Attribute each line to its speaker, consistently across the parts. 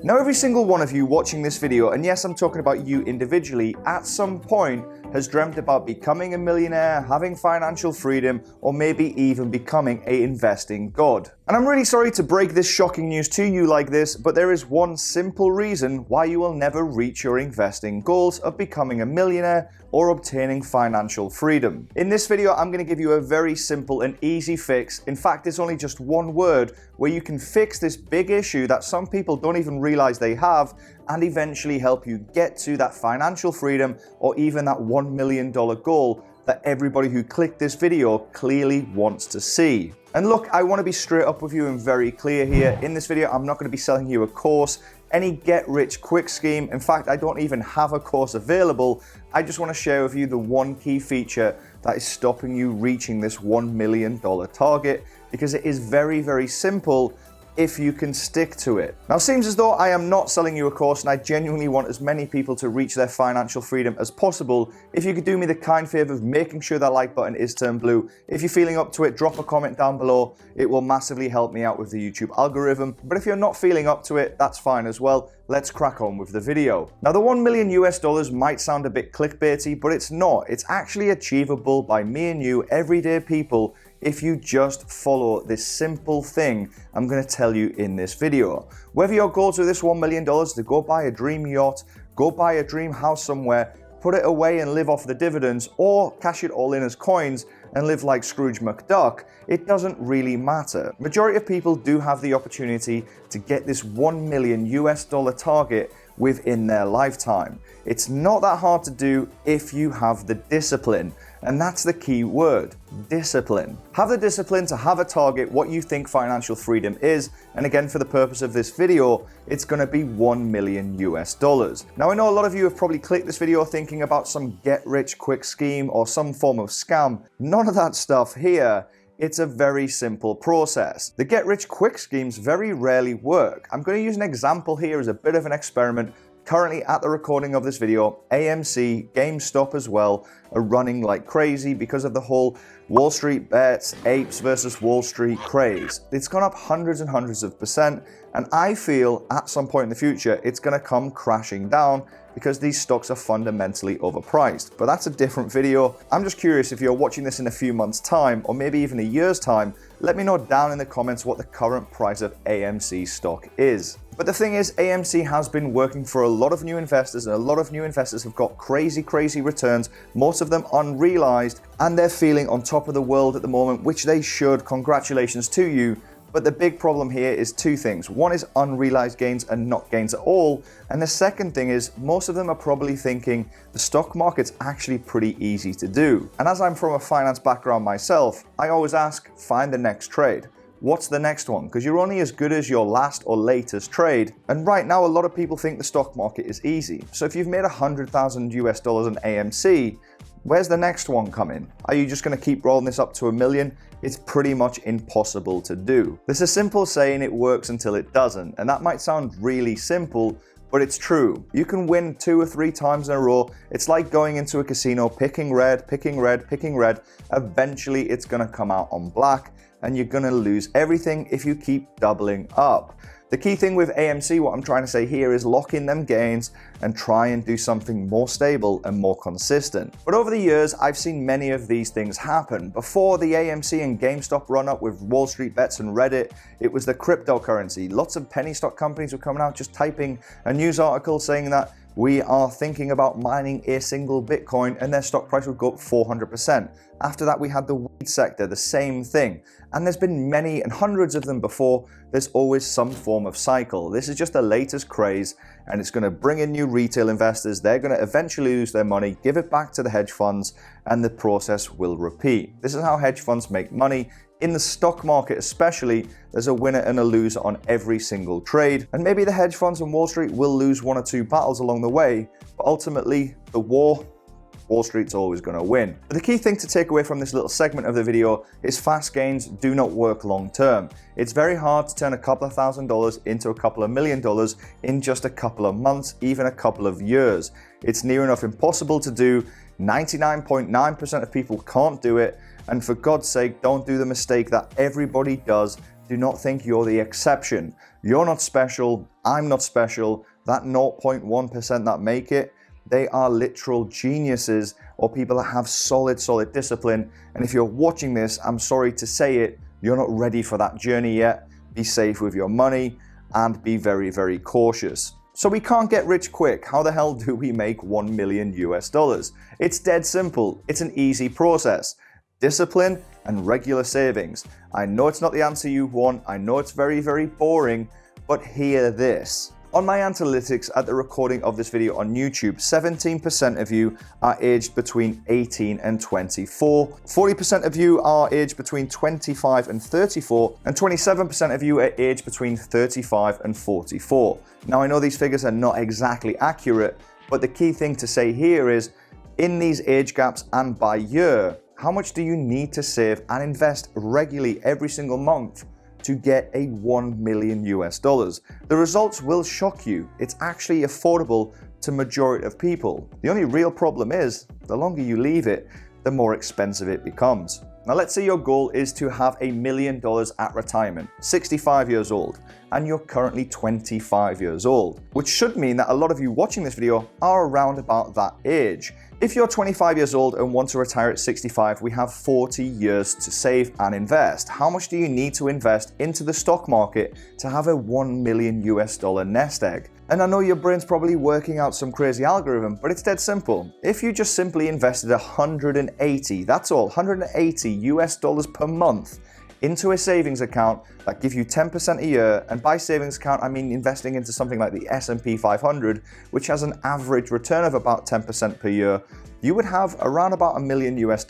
Speaker 1: Now, every single one of you watching this video, and yes, I'm talking about you individually, at some point has dreamt about becoming a millionaire, having financial freedom, or maybe even becoming an investing god. And I'm really sorry to break this shocking news to you like this, but there is one simple reason why you will never reach your investing goals of becoming a millionaire or obtaining financial freedom. In this video, I'm going to give you a very simple and easy fix. In fact, it's only just one word where you can fix this big issue that some people don't even realize they have, and eventually help you get to that financial freedom or even that $1 million goal that everybody who clicked this video clearly wants to see. And look, I want to be straight up with you and very clear here. In this video, I'm not going to be selling you a course, any get-rich-quick scheme. In fact, I don't even have a course available. I just want to share with you the one key feature that is stopping you reaching this $1 million target, because it is very, very simple if you can stick to it. Now, it seems as though I am not selling you a course, and I genuinely want as many people to reach their financial freedom as possible. If you could do me the kind favor of making sure that like button is turned blue. If you're feeling up to it, drop a comment down below. It will massively help me out with the YouTube algorithm. But if you're not feeling up to it, that's fine as well. Let's crack on with the video. Now, the $1 million US might sound a bit clickbaity, but it's not. It's actually achievable by me and you, everyday people, if you just follow this simple thing I'm going to tell you in this video. Whether your goals with this $1 million to go buy a dream yacht, go buy a dream house somewhere, put it away and live off the dividends, or cash it all in as coins and live like Scrooge McDuck, it doesn't really matter. Majority of people do have the opportunity to get this $1 million US target within their lifetime. It's not that hard to do if you have the discipline. And that's the key word, discipline. Have the discipline to have a target, what you think financial freedom is. And again, for the purpose of this video, it's gonna be $1 million US. Now, I know a lot of you have probably clicked this video thinking about some get-rich-quick scheme or some form of scam. None of that stuff here. It's a very simple process. The get-rich-quick schemes very rarely work. I'm going to use an example here as a bit of an experiment. Currently, at the recording of this video, AMC, GameStop as well, are running like crazy because of the whole Wall Street bets, apes versus Wall Street craze. It's gone up hundreds and hundreds of %, and I feel at some point in the future, it's going to come crashing down because these stocks are fundamentally overpriced. But that's a different video. I'm just curious, if you're watching this in a few months' time, or maybe even a year's time, let me know down in the comments what the current price of AMC stock is. But the thing is, AMC has been working for a lot of new investors, and a lot of new investors have got crazy returns, most of them unrealized, and they're feeling on top of the world at the moment, which they should. Congratulations to you. But the big problem here is two things. One is unrealized gains and not gains at all. And the second thing is most of them are probably thinking the stock market's actually pretty easy to do. And as I'm from a finance background myself, I always ask, find the next trade. What's the next one? Because you're only as good as your last or latest trade. And right now, a lot of people think the stock market is easy. So if you've made $100,000 US in AMC, where's the next one coming? Are you just going to keep rolling this up to $1 million? It's pretty much impossible to do. There's a simple saying, it works until it doesn't. And that might sound really simple, but it's true. You can win 2 or 3 times in a row. It's like going into a casino, picking red, picking red, picking red. Eventually, it's going to come out on black, and you're going to lose everything if you keep doubling up. The key thing with AMC, what I'm trying to say here, is lock in them gains and try and do something more stable and more consistent. But over the years, I've seen many of these things happen. Before the AMC and GameStop run up with Wall Street bets and Reddit, it was the cryptocurrency. Lots of penny stock companies were coming out just typing a news article saying that we are thinking about mining a single Bitcoin, and their stock price would go up 400%. After that, we had the weed sector, the same thing. And there's been many and hundreds of them before. There's always some form of cycle. This is just the latest craze, and it's going to bring in new retail investors. They're going to eventually lose their money, give it back to the hedge funds, and the process will repeat. This is how hedge funds make money. In the stock market especially, there's a winner and a loser on every single trade. And maybe the hedge funds on Wall Street will lose 1 or 2 battles along the way, but ultimately the war, Wall Street's always going to win. But the key thing to take away from this little segment of the video is fast gains do not work long term. It's very hard to turn a couple of $1,000s into a couple of $1 million in just a couple of months, even a couple of years. It's near enough impossible to do. 99.9% of people can't do it. And for God's sake, don't do the mistake that everybody does. do not think you're the exception. You're not special. I'm not special. That 0.1% that make it, they are literal geniuses or people that have solid discipline. And if you're watching this, I'm sorry to say it, you're not ready for that journey yet. Be safe with your money and be very cautious. So we can't get rich quick. How the hell do we make $1 million US? It's dead simple. It's an easy process. Discipline and regular savings. I know it's not the answer you want. I know it's very boring, but hear this. On my analytics at the recording of this video on YouTube, 17% of you are aged between 18 and 24, 40% of you are aged between 25 and 34, and 27% of you are aged between 35 and 44. Now I know these figures are not exactly accurate, but the key thing to say here is, in these age gaps and by year, how much do you need to save and invest regularly every single month to get a $1 million US? The results will shock you. It's actually affordable to majority of people. The only real problem is, the longer you leave it, the more expensive it becomes. Now let's say your goal is to have $1 million at retirement, 65 years old, and you're currently 25 years old, which should mean that a lot of you watching this video are around about that age. If you're 25 years old and want to retire at 65, we have 40 years to save and invest. How much do you need to invest into the stock market to have a $1 million US nest egg? And I know your brain's probably working out some crazy algorithm, but it's dead simple. If you just simply invested 180, that's all, 180 US dollars per month into a savings account that give you 10% a year, and by savings account I mean investing into something like the S&P 500, which has an average return of about 10% per year, you would have around about $1 million US.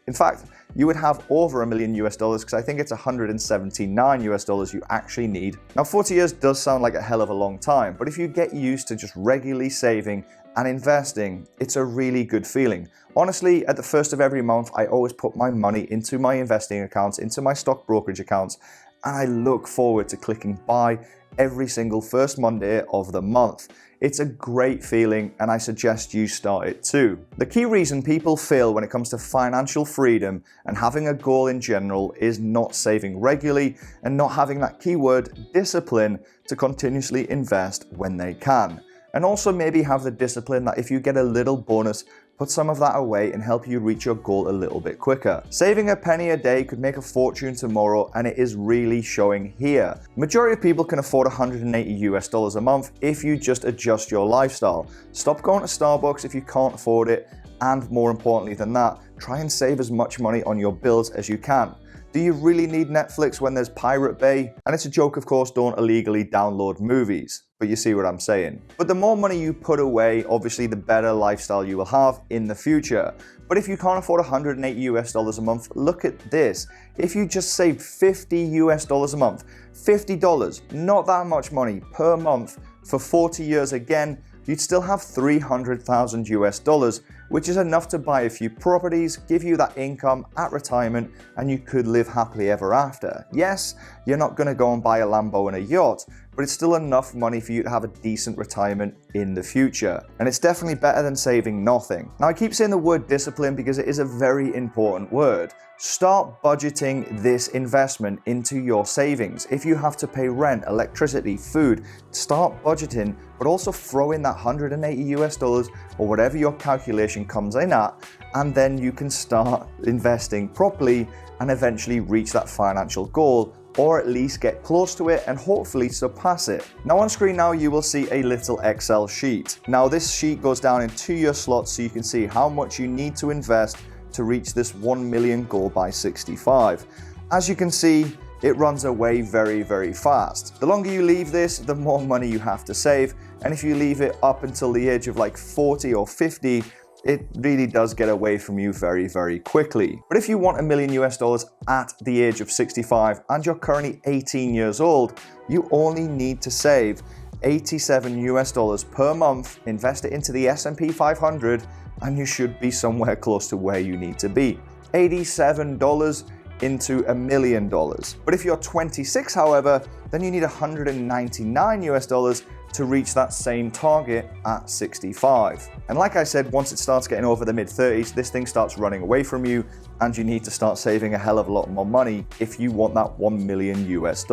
Speaker 1: In fact, you would have over $1 million US because I think it's 179 US dollars you actually need. Now 40 years does sound like a hell of a long time, but if you get used to just regularly saving and investing, it's a really good feeling. Honestly, at the first of every month, I always put my money into my investing accounts, into my stock brokerage accounts, and I look forward to clicking buy every single first Monday of the month. It's a great feeling, and I suggest you start it too. The key reason people fail when it comes to financial freedom and having a goal in general is not saving regularly and not having that keyword discipline to continuously invest when they can. And also maybe have the discipline that if you get a little bonus, put some of that away and help you reach your goal a little bit quicker. Saving a penny a day could make a fortune tomorrow, and it is really showing here. Majority of people can afford 180 US dollars a month if you just adjust your lifestyle. Stop going to Starbucks if you can't afford it, and more importantly than that, try and save as much money on your bills as you can. Do you really need Netflix when there's Pirate Bay? And it's a joke, of course, don't illegally download movies, but you see what I'm saying. But the more money you put away, obviously the better lifestyle you will have in the future. But if you can't afford 180 US dollars a month, look at this. If you just saved 50 US dollars a month, $50, not that much money per month for 40 years again, you'd still have 300,000 US dollars, which is enough to buy a few properties, give you that income at retirement, and you could live happily ever after. Yes, you're not going to go and buy a Lambo and a yacht, but it's still enough money for you to have a decent retirement in the future. And it's definitely better than saving nothing. Now, I keep saying the word discipline because it is a very important word. Start budgeting this investment into your savings. If you have to pay rent, electricity, food, start budgeting, but also throw in that 180 US dollars or whatever your calculation comes in at, and then you can start investing properly and eventually reach that financial goal, or at least get close to it and hopefully surpass it. Now on screen now you will see a little Excel sheet. Now this sheet goes down in 2-year slots so you can see how much you need to invest to reach this 1 million goal by 65. As you can see, it runs away very fast. The longer you leave this, the more money you have to save, and if you leave it up until the age of like 40 or 50, it really does get away from you very quickly. But if you want $1 million US at the age of 65 and you're currently 18 years old, you only need to save 87 US dollars per month, invest it into the S&P 500, and you should be somewhere close to where you need to be. $87 into $1 million. But if you're 26, however, then you need 199 US dollars to reach that same target at 65. And like I said, once it starts getting over the mid-30s, this thing starts running away from you, and you need to start saving a hell of a lot more money if you want that $1 million US.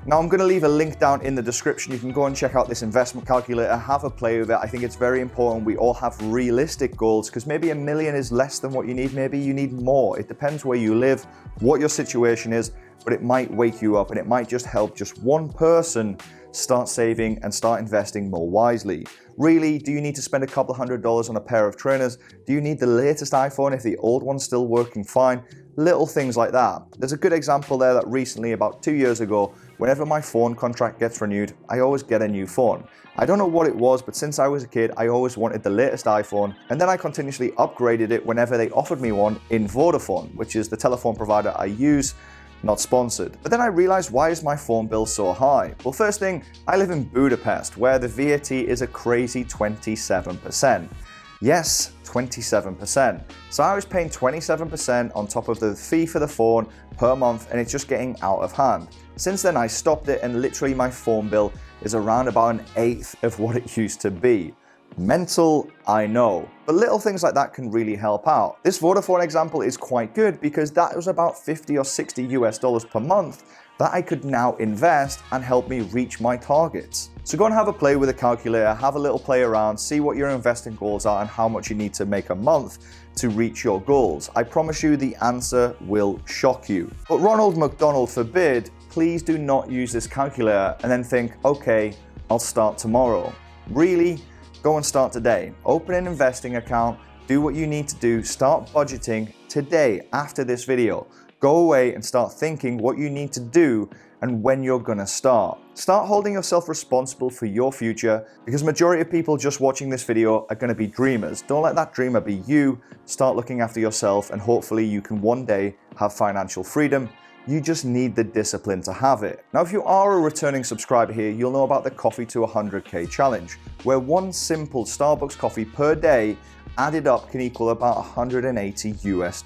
Speaker 1: Now, I'm going to leave a link down in the description. You can go and check out this investment calculator, have a play with it. I think it's very important we all have realistic goals, because maybe $1 million is less than what you need. Maybe you need more. It depends where you live, what your situation is, but it might wake you up and it might just help just one person start saving and start investing more wisely. Really, do you need to spend a couple $100s on a pair of trainers? Do you need the latest iPhone if the old one's still working fine? Little things like that. There's a good example there that recently, about 2 years ago, whenever my phone contract gets renewed, I always get a new phone. I don't know what it was, but since I was a kid, I always wanted the latest iPhone, and then I continuously upgraded it whenever they offered me one in Vodafone, which is the telephone provider I use. Not sponsored. But then I realized, why is my phone bill so high? Well, first thing, I live in Budapest, where the VAT is a crazy 27%. Yes, 27%. So I was paying 27% on top of the fee for the phone per month, and it's just getting out of hand. Since then, I stopped it, and literally my phone bill is around about 1/8 of what it used to be. Mental, I know, but little things like that can really help out. This Vodafone example is quite good because that was about $50 or $60 US per month that I could now invest and help me reach my targets. So go and have a play with a calculator, have a little play around, see what your investing goals are and how much you need to make a month to reach your goals. I promise you the answer will shock you. But Ronald McDonald forbid, please do not use this calculator and then think, okay, I'll start tomorrow. Really? Go and start today. Open an investing account, do what you need to do, start budgeting today after this video. Go away and start thinking what you need to do and when you're gonna start. Start holding yourself responsible for your future, because majority of people just watching this video are gonna be dreamers. Don't let that dreamer be you. Start looking after yourself, and hopefully you can one day have financial freedom. You just need the discipline to have it. Now, if you are a returning subscriber here, you'll know about the Coffee to 100K challenge, where one simple Starbucks coffee per day added up can equal about $180 US.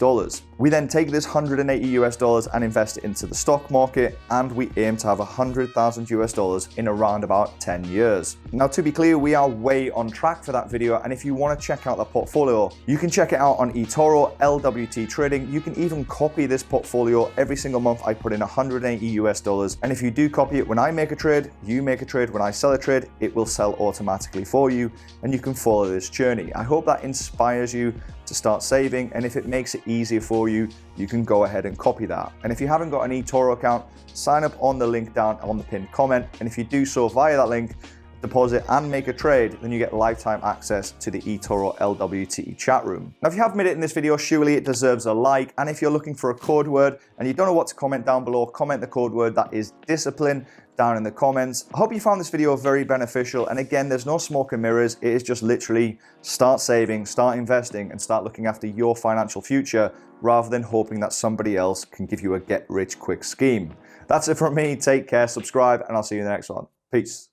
Speaker 1: We then take this $180 US and invest it into the stock market, and we aim to have $100,000 US in around about 10 years. Now, to be clear, we are way on track for that video, and if you want to check out the portfolio, you can check it out on eToro, LWT Trading. You can even copy this portfolio. Every single month I put in $180 US, and if you do copy it, when I make a trade, you make a trade. When I sell a trade, it will sell automatically for you, and you can follow this journey. I hope that inspires you to start saving, and if it makes it easier for you, you can go ahead and copy that. And if you haven't got an eToro account, sign up on the link down on the pinned comment, and if you do so via that link, deposit and make a trade, then you get lifetime access to the eToro LWT chat room. Now, if you have made it in this video, surely it deserves a like, and if you're looking for a code word and you don't know what to comment down below, comment the code word, that is discipline, down in the comments. I hope you found this video very beneficial, and again, there's no smoke and mirrors. It is just literally start saving, start investing, and start looking after your financial future rather than hoping that somebody else can give you a get-rich-quick scheme. That's it from me. Take care, subscribe, and I'll see you in the next one. Peace.